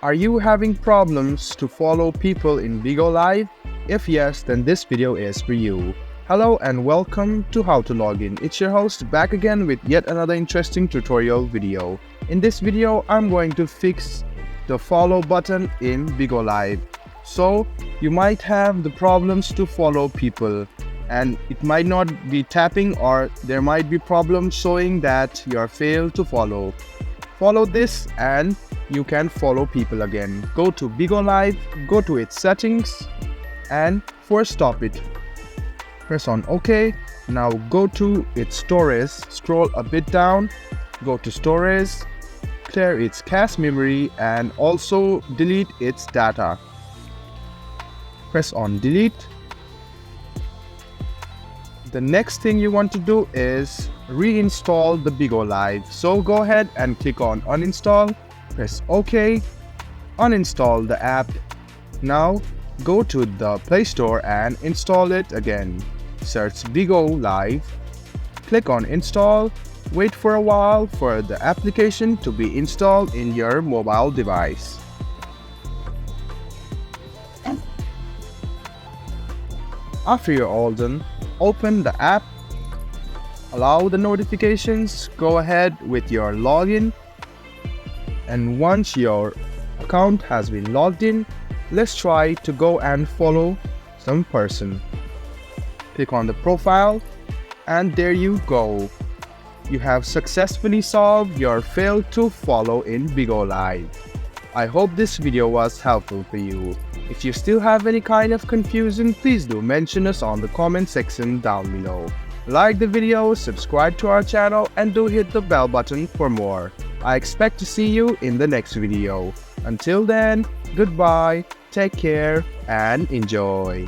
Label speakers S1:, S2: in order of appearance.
S1: Are you having problems to follow people in Bigo Live? If yes, then this video is for you. Hello and welcome to How to Login. It's your host back again with yet another interesting tutorial video. In this video, I'm going to fix the follow button in Bigo Live. So, you might have the problems to follow people and it might not be tapping, or there might be problems showing that you're failed to follow. Follow this and you can follow people again. Go to Bigo Live, go to its settings, and first stop it. Press on OK. Now go to its storage, scroll a bit down, go to storage, clear its cache memory and also delete its data. Press on delete. The next thing you want to do is reinstall the Bigo Live. So go ahead and click on uninstall, press OK, uninstall the app. Now go to the Play Store and install it again. Search Bigo Live, click on install, wait for a while for the application to be installed in your mobile device. After you're all done, open the app, allow the notifications, go ahead with your login, and once your account has been logged in, let's try to go and follow some person. Click on the profile and there you go. You have successfully solved your failed to follow in Bigo Live. I hope this video was helpful for you. If you still have any kind of confusion, please do mention us on the comment section down below. Like the video, subscribe to our channel and do hit the bell button for more. I expect to see you in the next video. Until then, goodbye, take care and enjoy.